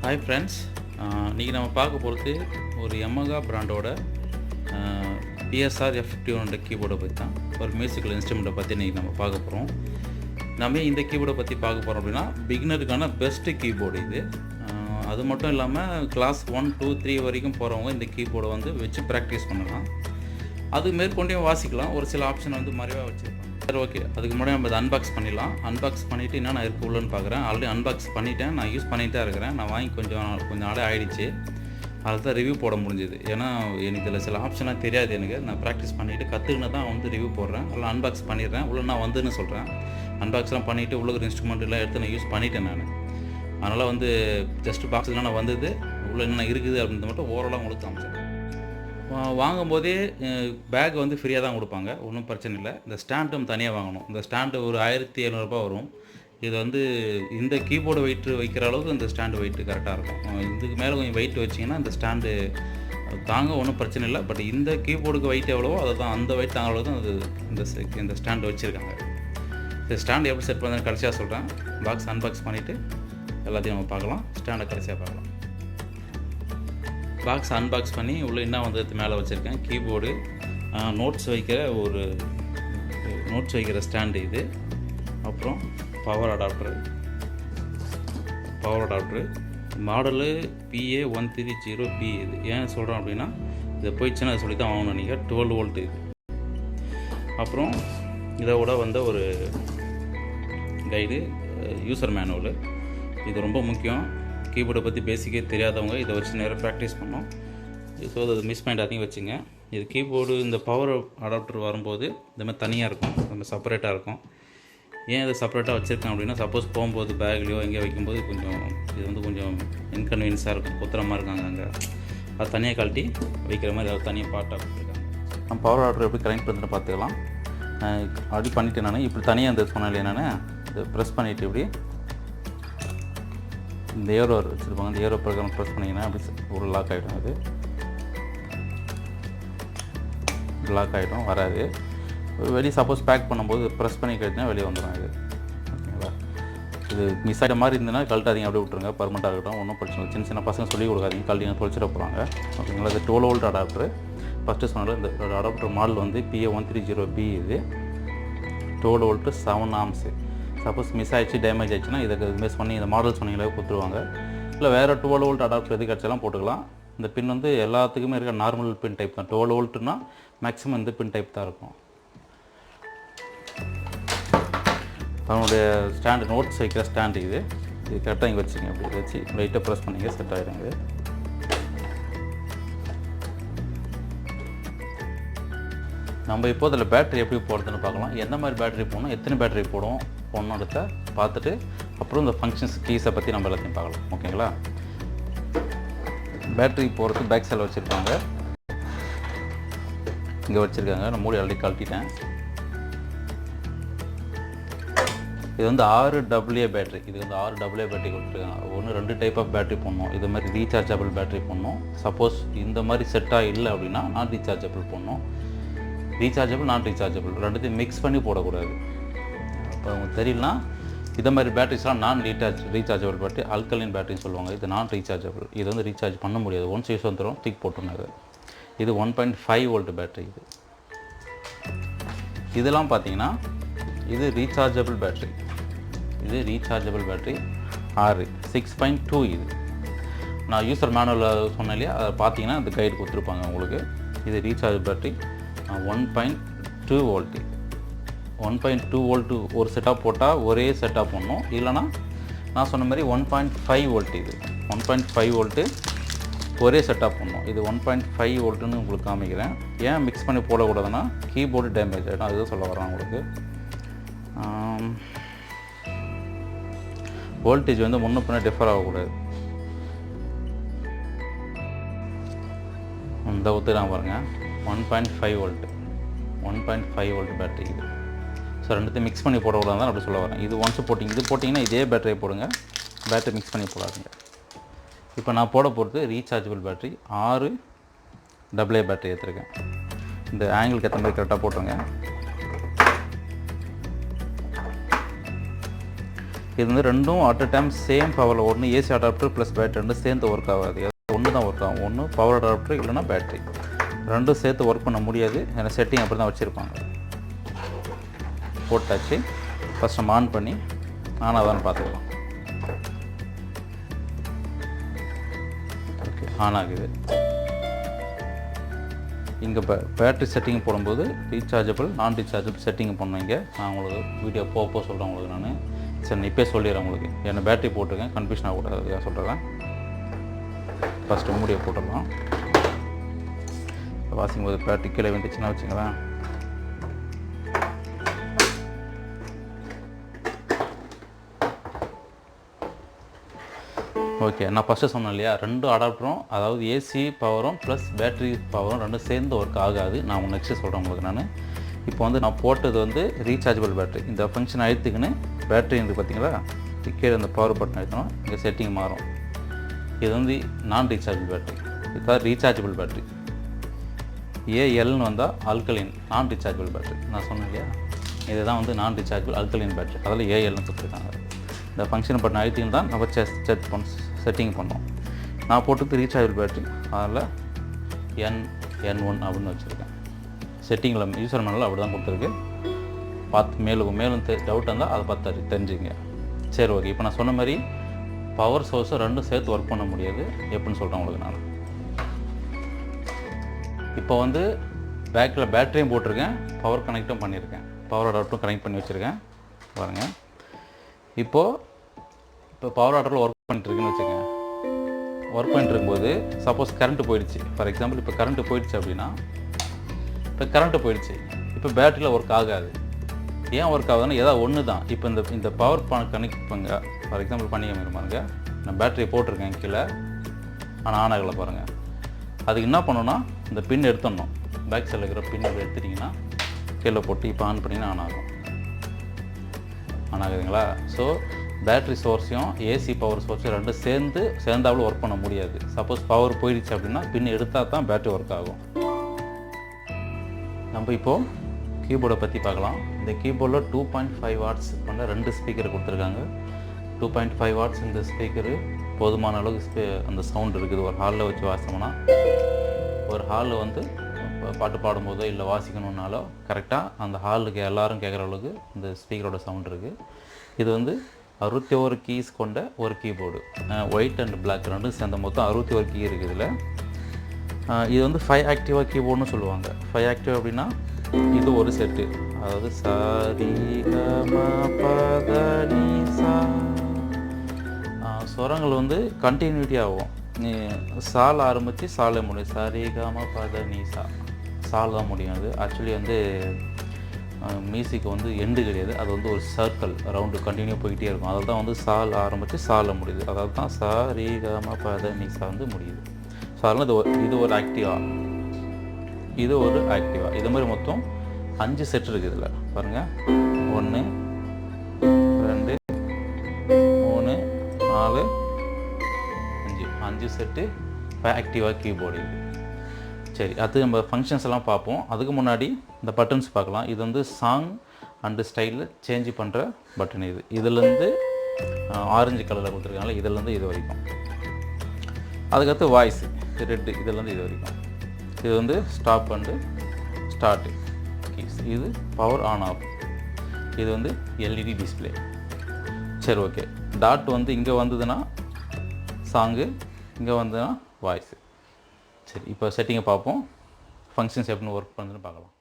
Hi friends, இன்றைக்கி நம்ம பார்க்க போகிறது ஒரு Yamaha பிராண்டோட PSR F51 கீபோர்டை பற்றி தான். ஒரு மியூசிக்கல் இன்ஸ்ட்ருமெண்ட்டை பற்றி இன்றைக்கி நம்ம பார்க்க போகிறோம். நம்ம இந்த கீபோர்டை பற்றி பார்க்க போகிறோம் அப்படின்னா, பிகினருக்கான பெஸ்ட்டு கீபோர்டு இது. அது மட்டும் இல்லாமல் கிளாஸ் 1, 2, 3 வரைக்கும் போகிறவங்க இந்த கீபோர்டை வந்து வச்சு ப்ராக்டிஸ் பண்ணலாம். அது மேற்கொண்டே வாசிக்கலாம். ஒரு சில ஆப்ஷன் வந்து மறைவாக வச்சுருப்பாங்க. சரி, ஓகே. அதுக்கு முன்னாடி நம்ம அதை அன்பாக்ஸ் பண்ணிடலாம். அன்பாக்ஸ் பண்ணிவிட்டு என்னென்ன இருக்குது உள்ளன்னு பார்க்குறேன். ஆல்ரெடி அன்பாக்ஸ் பண்ணிவிட்டேன். நான் யூஸ் பண்ணிகிட்டு தான் இருக்கிறேன். நான் வாங்கி கொஞ்சம் நாளே ஆகிடுச்சு. அதில் தான் ரிவ்யூ போட முடிஞ்சுது. ஏன்னா எனக்கு இதில் சில ஆப்ஷன்லாம் தெரியாது. எனக்கு நான் ப்ராக்டிஸ் பண்ணிவிட்டு கற்றுக்கின்னு தான் வந்து ரிவ்யூ போடுறேன். அதில் அன்பாக்ஸ் பண்ணிடுறேன். உள்ள நான் வந்துன்னு சொல்கிறேன். அன்பாக்ஸ்லாம் பண்ணிவிட்டு உள்ள இன்ஸ்ட்ருமெண்ட்லாம் எடுத்து நான் யூஸ் பண்ணிட்டேன் நான். அதனால் வந்து ஜஸ்ட்டு பாக்ஸில் நான் வந்தது உள்ளே என்னென்ன இருக்குது அப்படின்றத மட்டும் ஓரளவு உங்களுக்கு காமிச்சேன். வாங்கும்போதே பேக் வந்து ஃப்ரீயாக தான் கொடுப்பாங்க. ஒன்றும் பிரச்சனை இல்லை. இந்த ஸ்டாண்டும் தனியாக வாங்கணும். இந்த ஸ்டாண்டு ஒரு 1700 வரும். இது வந்து இந்த கீபோர்டு வெயிட்டு வைக்கிற அளவுக்கு இந்த ஸ்டாண்டு வெயிட்டு கரெக்டாக இருக்கும். இதுக்கு மேலே கொஞ்சம் வெயிட் வச்சிங்கன்னா இந்த ஸ்டாண்டு தாங்க ஒன்றும் பிரச்சனை இல்லை. பட் இந்த கீபோர்டுக்கு வெயிட் எவ்வளவோ அதை தான் அந்த வெயிட் தாங்க அளவு தான் அது இந்த ஸ்டாண்டு வச்சுருக்காங்க. இந்த ஸ்டாண்டு எப்படி செட் பண்ணுறது கடைசியாக சொல்கிறேன். பாக்ஸ் அன்பாக்ஸ் பண்ணிவிட்டு எல்லாத்தையும் நம்ம பார்க்கலாம். ஸ்டாண்டை கடைசியாக பார்க்கலாம். பாக்ஸ் அன்பாக்ஸ் பண்ணி உள்ளே என்ன வந்தது மேலே வச்சுருக்கேன். கீபோர்டு, நோட்ஸ் வைக்கிற ஸ்டாண்டு இது. அப்புறம் பவர் அடாப்டரு மாடலு PA130B இது. ஏன் சொல்கிறோம் அப்படின்னா, இதை போயிடுச்சுன்னா அதை சொல்லி தான் ஆகணும். நீங்கள் 12 வோல்ட் இது. அப்புறம் இதோட வந்த ஒரு கைடு, யூசர் மேனுவலு. இது ரொம்ப முக்கியம். கீபோர்டை பற்றி பேசிக்கே தெரியாதவங்க இதை வச்சு நேராக ப்ராக்டிஸ் பண்ணோம். ஸோ அது மிஸ் பண்ணிட்டாதையும் வச்சுங்க. இது கீபோர்டு இந்த பவர் அடாப்டர் வரும்போது இந்த மாதிரி தனியாக இருக்கும், நம்ம செப்பரேட்டாக இருக்கும். ஏன் இதை செப்பரேட்டாக வச்சுருக்கேன் அப்படின்னா, சப்போஸ் போகும்போது பேக்லேயோ எங்கேயோ வைக்கும்போது இது வந்து கொஞ்சம் இன்கன்வீனியன்ஸாக இருக்கும். குத்துறமாக இருக்காங்க அங்கே, அது தனியாக கழட்டி வைக்கிற மாதிரி அது தனியாக பார்ட்டாக கொடுத்துருக்காங்க. நம்ம பவர் அடாப்டர் எப்படி கனெக்ட் பண்ணுறதுன்னு பார்த்துக்கலாம். அப்படி பண்ணிவிட்டு நான் இப்படி தனியாக இந்த சொன்னேன் இல்லையா, நான் இதை ப்ரெஸ் பண்ணிவிட்டு இப்படி இந்த ஏரோ வச்சுருப்பாங்க. இந்த ஏரோ பிரகாரம் ப்ரெஸ் பண்ணிங்கன்னா அப்படி ஒரு லாக் ஆகிடும். அது லாக் ஆகிடும், வராது. வெளியே சப்போஸ் பேக் பண்ணும்போது ப்ரெஸ் பண்ணி கழிச்சுனா வெளியே வந்துடும். இது ஓகேங்களா. இது மிஸ் ஆகிட்ட மாதிரி இருந்ததுன்னா கழட்டாதீங்க, அப்படியே விட்ருங்க. பர்மனெண்ட்டாக இருக்கட்டும், ஒன்றும் பிரச்சனை. சின்ன பசங்க சொல்லி கொடுக்காதீங்க, கழட்டிங்க தொலைச்சிட போகிறாங்க. ஓகேங்களா. இது 12 வோல்ட் அடாப்டரு. ஃபஸ்ட்டு சொன்னால இந்த அடாப்டர் மாடல் வந்து PA130B இது. 12 வோல்ட்டு 7 ஆம்ஸு. சப்போஸ் மிஸ் ஆகிடுச்சு, டேமேஜ் ஆகிடுச்சுன்னா இதுக்கு மிஸ் பண்ணி இந்த மாடல் சொன்னீங்களே கொடுத்துருவாங்க. இல்லை வேறு 12 வோல்ட் அடாப்டர் எது கிடச்சாலும் போட்டுக்கலாம். இந்த பின் வந்து எல்லாத்துக்குமே இருக்க நார்மல் பின் டைப் தான். 12 வோல்ட்டுனா மேக்ஸிமம் இந்த பின் டைப் தான் இருக்கும். அவனுடைய ஸ்டாண்டு, நோட்ஸ் வைக்கிற ஸ்டாண்டு இது கரெக்டாக இங்கே வச்சுங்க. அப்படி வச்சு லைட்டாக ப்ரெஸ் பண்ணிங்க, செட் ஆகிடுங்க. நம்ம இப்போ அதில் பேட்டரி எப்படி போடுறதுன்னு பார்க்கலாம். எந்த மாதிரி பேட்டரி போடணும், எத்தனை பேட்டரி போடணும் எடுத்த பார்த்துட்டு அப்புறம் இந்த ஃபங்க்ஷன்ஸ் கீஸை பற்றி நம்ம எல்லாத்தையும் பார்க்கலாம். ஓகேங்களா. பேட்டரி போகிறதுக்கு பேக் சைடில் வச்சுருக்காங்க. இங்கே வச்சுருக்காங்க. நான் மூடி ஆல்ரெடி கழட்டிட்டேன். இது வந்து 6AA பேட்டரி. இது வந்து 6AA பேட்டரி கொடுத்துருக்காங்க. 2 டைப் ஆஃப் பேட்டரி போடணும். இது மாதிரி ரீசார்ஜபிள் பேட்டரி போடணும். சப்போஸ் இந்த மாதிரி செட்டாக இல்லை அப்படின்னா நான் ரீசார்ஜபிள் போடணும். ரீசார்ஜபிள், நான் ரீசார்ஜபிள் ரெண்டுத்தையும் மிக்ஸ் பண்ணி போடக்கூடாது. இப்போ உங்களுக்கு தெரியலனா, இதை மாதிரி பேட்டரிஸ்லாம் நான் ரீசார்ஜபிள் பேட்டரி, அல்கலைன் பேட்டரின்னு சொல்லுவாங்க. இது நான் ரீசார்ஜபிள். இது வந்து ரீசார்ஜ் பண்ண முடியாது. ஒன்ஸ் யூஸ் வந்துடும், தூக்கி போட்டுருந்தாங்க. இது 1.5 வோல்ட் பேட்டரி. இதெல்லாம் பார்த்தீங்கன்னா இது ரீசார்ஜபிள் பேட்டரி. இது ரீசார்ஜபிள் பேட்டரி 6.2 இது. நான் யூசர் மேனுவலில் சொன்னேன் இல்லையா, அதை பார்த்தீங்கன்னா அந்த கைடு கொடுத்துருப்பாங்க உங்களுக்கு. இது ரீசார்ஜ் பேட்டரி 1.2 வோல்ட்டு. 1.2 வோல்ட்டு ஒரு செட்டாக போட்டால் ஒரே செட்டாக போடணும். இல்லைனா நான் சொன்ன மாதிரி 1.5 வோல்ட். இது 1.5 வோல்ட்டு ஒரே செட்டாக போடணும். இது 1.5 வோல்ட்டுன்னு உங்களுக்கு காமிக்கிறேன். ஏன் மிக்ஸ் பண்ணி போடக்கூடாதுன்னா கீபோர்டு டேமேஜ் ஆகிடும். அதுதான் சொல்ல வரேன் உங்களுக்கு. வோல்டேஜ் வந்து முன்ன பின்ன டிஃபர் ஆகக்கூடாது. இந்த ஒத்துக்கலாம் பாருங்கள். 1.5 வோல்ட்டு 1.5 வோல்ட் பேட்டரி இது. ஸோ ரெண்டுத்தையும் மிக்ஸ் பண்ணி போடக்கூடாது தான் அப்படி சொல்ல வரேன். இது ஒன்ஸ் போட்டிங்கன்னா இதே பேட்டரியை போடுங்க. பேட்டரி மிக்ஸ் பண்ணி போடாதுங்க. இப்போ நான் போட போகிறது ரீசார்ஜபிள் பேட்டரி 6AA பேட்டரி எடுத்துருக்கேன். இந்த ஆங்கிளுக்கு ஏற்ற மாதிரி கரெக்டாக போட்டுருங்க. இது வந்து ரெண்டும் அட் அ டைம் சேம் பவரில் ஒன்று ஏசி அடாப்டர் ப்ளஸ் பேட்டரி ரெண்டும் சேர்ந்து ஒர்க் ஆகாது. ஒன்று தான் ஒர்க் ஆகும். ஒன்று பவர் அடாப்டர் இல்லைன்னா பேட்டரி, ரெண்டும் சேர்த்து ஒர்க் பண்ண முடியாது. ஏன்னா செட்டிங் அப்படி தான் வச்சுருப்பாங்க. போட்டாச்சு. ஃபஸ்ட் நம்ம ஆன் பண்ணி ஆன் ஆகாதான்னு பார்த்துக்கலாம். ஓகே, ஆன் ஆகுது. இங்கே பேட்ரி செட்டிங் போடும்போது ரீசார்ஜபிள் நான் ரீசார்ஜபிள் செட்டிங் பண்ணுவீங்க. நான் உங்களுக்கு வீடியோ போக சொல்கிறேன் உங்களுக்கு. நான் சரி இப்போயே சொல்லிடுறேன் உங்களுக்கு. என்ன பேட்டரி போட்டிருக்கேன், கன்ஃபியூஷன் ஆகக்கூடாது சொல்கிறேன். ஃபஸ்ட்டு மூடியை போட்டுடலாம். வாசிக்கும் போது பேட்டரி கீழே வந்துச்சுன்னா வச்சுங்களேன். ஓகே, நான் ஃபஸ்ட்டு சொன்னேன் இல்லையா, ரெண்டு அடாப்டரும் அதாவது ஏசி பவரும் ப்ளஸ் பேட்ரி பவரும் ரெண்டும் சேர்ந்து ஒர்க் ஆகாது. நான் உங்களுக்கு நெக்ஸ்ட்டு சொல்கிறேன் உங்களுக்கு. நான் இப்போ வந்து நான் போட்டது வந்து ரீசார்ஜபிள் பேட்ரி. இந்த ஃபங்க்ஷன் அழுத்துக்குன்னு பேட்ரி இருக்குது பார்த்தீங்களா, கீழே இந்த பவர் பட்டன் அழுத்தணும், இங்கே செட்டிங் மாறும். இது வந்து நான் ரீசார்ஜபிள் பேட்ரி, இதுதான் ரீசார்ஜபிள் பேட்ரி. ஏஎல்னு வந்தால் ஆல்கலின் நான் ரீசார்ஜபிள் பேட்ரி. நான் சொன்னேன் இல்லையா, இதுதான் வந்து நான் ரீசார்ஜபிள் ஆல்கலின் பேட்ரி. அதில் ஏஎல்னு கொடுத்துருக்காங்க. இந்த ஃபங்க்ஷன் பட்டன் அழுத்தின்னு தான் நம்ம செட்டிங் பண்ணோம். நான் போட்டது ரீசார்ஜபிள் பேட்ரி, அதில் N1 அப்படின்னு வச்சுருக்கேன். செட்டிங்கில் யூசர் மேனுவல் அப்படி தான் கொடுத்துருக்கு. மேலும் டவுட் இருந்தால் அதை பார்த்து தெரிஞ்சுங்க. சரி ஓகே, இப்போ நான் சொன்ன மாதிரி பவர் சோர்ஸை ரெண்டும் சேர்த்து ஒர்க் பண்ண முடியாது. எப்படின்னு சொல்கிறேன் உங்களுக்கு. நான் இப்போ வந்து பேக்கில் பேட்டரியும் போட்டிருக்கேன், பவர் கனெக்டும் பண்ணியிருக்கேன், பவர் அடாப்டரும் கனெக்ட் பண்ணி வச்சுருக்கேன் பாருங்கள். இப்போ பவர் அடாப்டரில் ஒர்க் பண்ணிட்டுருக்குன்னு வச்சுக்கோங்க. ஒர்க் பண்ணிட்டுருக்கும்போது சப்போஸ் கரண்ட்டு போயிடுச்சு. ஃபார் எக்ஸாம்பிள் இப்போ கரண்ட்டு போயிடுச்சு அப்படின்னா, இப்போ கரண்ட்டு போயிடுச்சு, இப்போ பேட்டரியில் ஒர்க் ஆகாது. ஏன் ஒர்க் ஆகுதுன்னா ஏதாவது ஒன்று தான். இப்போ இந்த பவர் கனெக்ட் பண்ணுங்க. ஃபார் எக்ஸாம்பிள் பண்ணிக்க பாருங்க, நான் பேட்டரியை போட்டிருக்கேன் கீழே, ஆனால் ஆன் ஆகலை பாருங்கள். அதுக்கு என்ன பண்ணணும்னா இந்த பின் எடுத்துடணும். பேக் சைடில் இருக்கிற பின் எடுத்துட்டிங்கன்னா கீழே போட்டு இப்போ ஆன் பண்ணிங்கன்னா ஆன் ஆகுதுங்களா. ஸோ பேட்ரி சோர்ஸையும் ஏசி பவர் சோர்ஸையும் ரெண்டும் சேர்ந்தாலும் ஒர்க் பண்ண முடியாது. சப்போஸ் பவர் போயிடுச்சு அப்படின்னா பின் எடுத்தால் தான் பேட்டரி ஒர்க் ஆகும். நம்ம இப்போது கீபோர்டை பற்றி பார்க்கலாம். இந்த கீபோர்டில் 2.5 வாட்ஸ் கொண்ட 2 ஸ்பீக்கர் கொடுத்துருக்காங்க. 2.5 வாட்ஸ் இந்த ஸ்பீக்கரு போதுமான அளவுக்கு அந்த சவுண்ட் இருக்குது. ஒரு ஹாலில் வச்சு வாசித்தோம்னா, ஒரு ஹாலில் வந்து பாட்டு பாடும்போதோ இல்லை வாசிக்கணுன்னாலோ கரெக்டாக அந்த ஹாலுக்கு எல்லோரும் கேட்குற அளவுக்கு இந்த ஸ்பீக்கரோட சவுண்ட் இருக்குது. இது வந்து 61 கீஸ் கொண்ட ஒரு கீபோர்டு. ஒயிட் அண்ட் பிளாக் ரெண்டும் சேர்ந்த மொத்தம் 61 கீ இருக்குது இதில். இது வந்து 5 ஆக்டிவா கீபோர்டுன்னு சொல்லுவாங்க. 5 ஆக்டிவ் அப்படின்னா இது ஒரு செட்டு, அதாவது சரிகமபதனிசா. ஸ்வரங்கள் வந்து கண்டினியூட்டி ஆகும். நீ சால் ஆரம்பித்து சாலை முடியும். சரிகமபதனிசா சால் தான் முடியும். அது ஆக்சுவலி வந்து மியூசிக் வந்து எண்டு கிடையாது. அது வந்து ஒரு சர்க்கிள் ரவுண்டு கண்டினியூ போய்கிட்டே இருக்கும். அதில் தான் வந்து சால் ஆரம்பித்து சாலை முடியுது. அதாவது தான் சரிகமபதனிசா வந்து முடியுது. ஸோ அதனால் இது ஒரு ஆக்டிவா, இது ஒரு ஆக்டிவா. இது மாதிரி மொத்தம் 5 செட் இருக்குது இதில் பாருங்கள். 1 2 3 4 5 செட்டு ஆக்டிவா கீபோர்டு இது. சரி, அது நம்ம ஃபங்க்ஷன்ஸ் எல்லாம் பார்ப்போம். அதுக்கு முன்னாடி இந்த பட்டன்ஸ் பார்க்கலாம். இது வந்து சாங் அண்டு ஸ்டைலில் சேஞ்ச் பண்ணுற பட்டன். இதுலேருந்து ஆரஞ்சு கலரில் கொடுத்துருக்காங்களா, இதுலேருந்து இது வரைக்கும். அதுக்கடுத்து வாய்ஸ் ரெட்டு, இதுலேருந்து இது வரைக்கும். இது வந்து ஸ்டாப் அண்டு ஸ்டார்ட்டு கீஸ். இது பவர் ஆன் ஆஃப். இது வந்து எல்இடி டிஸ்பிளே. சரி ஓகே, டாட் வந்து இங்கே வந்ததுன்னா சாங்கு, இங்கே வந்ததுன்னா வாய்ஸு. சரி, இப்போ செட்டிங்கை பார்ப்போம். ஃபங்க்ஷன்ஸ் எப்படின்னு ஒர்க் பண்ணுதுன்னு பார்க்கலாம்.